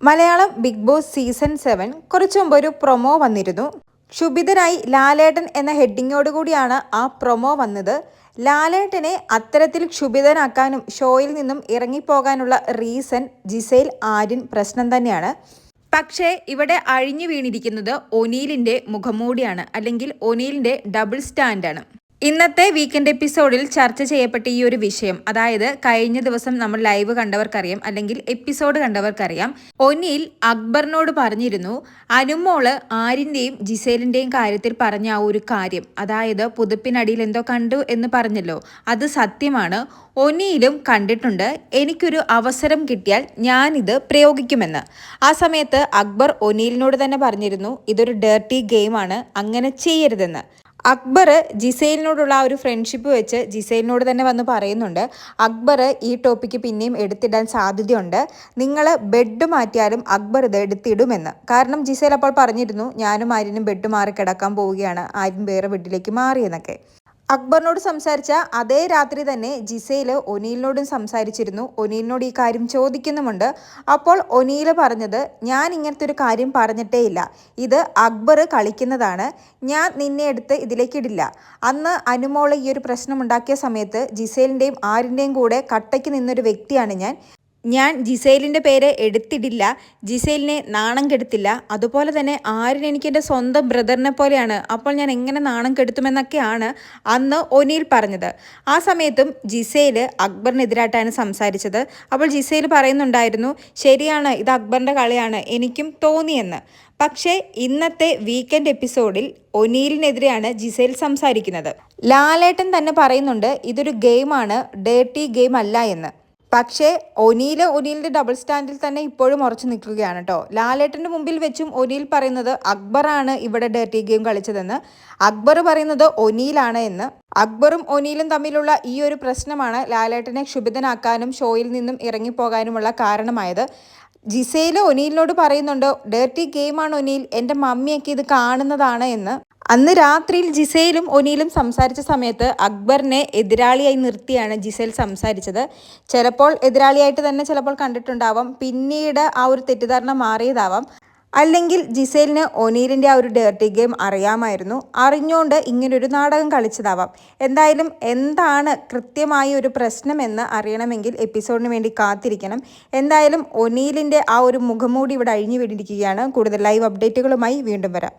Malayalam big boss season 7 കുറച്ചു മുമ്പ് ഒരു പ്രൊമോ വന്നിരുന്നു. ക്ഷുഭിതനായി ലാലേട്ടൻ എന്ന ഹെഡിങ്ങോടുകൂടിയാണ് ആ പ്രൊമോ വന്നത്. ലാലേട്ടനെ അത്തരത്തിൽ ക്ഷുഭിതനാക്കാനും ഷോയിൽ നിന്നും ഇറങ്ങിപ്പോകാനുള്ള റീസൺ ജിസേൽ ആര്യൻ പ്രശ്നം തന്നെയാണ്. പക്ഷേ ഇവിടെ അഴിഞ്ഞു വീണിരിക്കുന്നത് ഒനീലിൻ്റെ മുഖംമൂടിയാണ്, അല്ലെങ്കിൽ ഒനീലിൻ്റെ ഡബിൾ സ്റ്റാൻഡാണ്. ഇന്നത്തെ വീക്കെൻഡ് എപ്പിസോഡിൽ ചർച്ച ചെയ്യപ്പെട്ട ഈ ഒരു വിഷയം, അതായത് കഴിഞ്ഞ ദിവസം നമ്മൾ ലൈവ് കണ്ടവർക്കറിയാം, അല്ലെങ്കിൽ എപ്പിസോഡ് കണ്ടവർക്കറിയാം, ഒനീൽ അക്ബറിനോട് പറഞ്ഞിരുന്നു അനുമോള് ആര്യൻ്റെയും ജിസേലിൻ്റെയും കാര്യത്തിൽ പറഞ്ഞ ആ ഒരു കാര്യം, അതായത് പുതുപ്പിനടിയിൽ എന്തോ കണ്ടു എന്ന് പറഞ്ഞല്ലോ, അത് സത്യമാണ്. ഒനീലും കണ്ടിട്ടുണ്ട്. എനിക്കൊരു അവസരം കിട്ടിയാൽ ഞാനിത് പ്രയോഗിക്കുമെന്ന്. ആ സമയത്ത് അക്ബർ ഒനീലിനോട് തന്നെ പറഞ്ഞിരുന്നു ഇതൊരു ഡേർട്ടി ഗെയിമാണ്, അങ്ങനെ ചെയ്യരുതെന്ന്. അക്ബർ ജിസേലിനോടുള്ള ആ ഒരു ഫ്രണ്ട്ഷിപ്പ് വെച്ച് ജിസേലിനോട് തന്നെ വന്ന് പറയുന്നുണ്ട്. അക്ബർ ഈ ടോപ്പിക്ക് പിന്നെയും എടുത്തിടാൻ സാധ്യതയുണ്ട്, നിങ്ങൾ ബെഡ് മാറ്റിയാലും അക്ബർ ഇത് എടുത്തിടുമെന്ന്. കാരണം ജിസേൽ അപ്പോൾ പറഞ്ഞിരുന്നു ഞാനും ആര്യനും ബെഡ് മാറി കിടക്കാൻ പോവുകയാണ്, ആര്യൻ വേറെ ബെഡിലേക്ക് മാറിയെന്നൊക്കെ. അക്ബറിനോട് സംസാരിച്ച അതേ രാത്രി തന്നെ ജിസേൽ ഒനീലിനോടും സംസാരിച്ചിരുന്നു. ഒനീലിനോട് ഈ കാര്യം ചോദിക്കുന്നുമുണ്ട്. അപ്പോൾ ഒനീൽ പറഞ്ഞത് ഞാൻ ഇങ്ങനത്തെ ഒരു കാര്യം പറഞ്ഞിട്ടേ ഇല്ല, ഇത് അക്ബർ കളിക്കുന്നതാണ്, ഞാൻ നിന്നെ എടുത്ത് ഇതിലേക്കിടില്ല. അന്ന് അനുമോള് ഈ ഒരു പ്രശ്നം ഉണ്ടാക്കിയ സമയത്ത് ജിസേലിൻ്റെയും ആര്യൻ്റെയും കൂടെ കട്ടയ്ക്ക് നിന്നൊരു വ്യക്തിയാണ് ഞാൻ ജിസേലിൻ്റെ പേര് എടുത്തിടില്ല, ജിസേലിനെ നാണം കെടുത്തില്ല. അതുപോലെ തന്നെ ആര്യൻ എനിക്ക് എൻ്റെ സ്വന്തം ബ്രദറിനെ പോലെയാണ്, അപ്പോൾ ഞാൻ എങ്ങനെ നാണം കെടുത്തുമെന്നൊക്കെയാണ് അന്ന് ഒനീൽ പറഞ്ഞത്. ആ സമയത്തും ജിസേൽ അക്ബറിനെതിരായിട്ടാണ് സംസാരിച്ചത്. അപ്പോൾ ജിസേൽ പറയുന്നുണ്ടായിരുന്നു ശരിയാണ്, ഇത് അക്ബറിൻ്റെ കളിയാണ്, എനിക്കും തോന്നിയെന്ന്. പക്ഷേ ഇന്നത്തെ വീക്കെൻഡ് എപ്പിസോഡിൽ ഒനീലിനെതിരെയാണ് ജിസേൽ സംസാരിക്കുന്നത്. ലാലേട്ടൻ തന്നെ പറയുന്നുണ്ട് ഇതൊരു ഗെയിമാണ്, ഡേർട്ടി ഗെയിം അല്ല എന്ന്. പക്ഷേ ഒനീലിൻ്റെ ഡബിൾ സ്റ്റാൻഡിൽ തന്നെ ഇപ്പോഴും ഉറച്ചു നിൽക്കുകയാണ് കേട്ടോ. ലാലേട്ടൻ്റെ മുമ്പിൽ വെച്ചും ഒനീൽ പറയുന്നത് അക്ബറാണ് ഇവിടെ ഡേർട്ടി ഗെയിം കളിച്ചതെന്ന്, അക്ബർ പറയുന്നത് ഒനീലാണ് എന്ന്. അക്ബറും ഒനീലും തമ്മിലുള്ള ഈ ഒരു പ്രശ്നമാണ് ലാലേട്ടനെ ക്ഷുഭിതനാക്കാനും ഷോയിൽ നിന്നും ഇറങ്ങിപ്പോകാനുമുള്ള കാരണമായത്. ജിസേൽ ഒനീലിനോട് പറയുന്നുണ്ട് ഡേർട്ടി ഗെയിമാണ് ഒനീൽ, എൻ്റെ മമ്മിയൊക്കെ ഇത് കാണുന്നതാണ് എന്ന്. അന്ന് രാത്രിയിൽ ജിസേലും ഒനീലും സംസാരിച്ച സമയത്ത് അക്ബറിനെ എതിരാളിയായി നിർത്തിയാണ് ജിസേൽ സംസാരിച്ചത്. ചിലപ്പോൾ എതിരാളിയായിട്ട് തന്നെ ചിലപ്പോൾ കണ്ടിട്ടുണ്ടാവാം, പിന്നീട് ആ ഒരു തെറ്റിദ്ധാരണ മാറിയതാവാം. അല്ലെങ്കിൽ ജിസേലിന് ഒനീലിൻ്റെ ആ ഒരു ഡേർട്ടി ഗെയിം അറിയാമായിരുന്നു, അറിഞ്ഞുകൊണ്ട് ഇങ്ങനൊരു നാടകം കളിച്ചതാവാം. എന്തായാലും എന്താണ് കൃത്യമായ ഒരു പ്രശ്നമെന്ന് അറിയണമെങ്കിൽ എപ്പിസോഡിന് വേണ്ടി കാത്തിരിക്കണം. എന്തായാലും ഒനീലിൻ്റെ ആ ഒരു മുഖംമൂടി ഇവിടെ അഴിഞ്ഞു വീണിരിക്കുകയാണ്. കൂടുതൽ ലൈവ് അപ്ഡേറ്റുകളുമായി വീണ്ടും വരാം.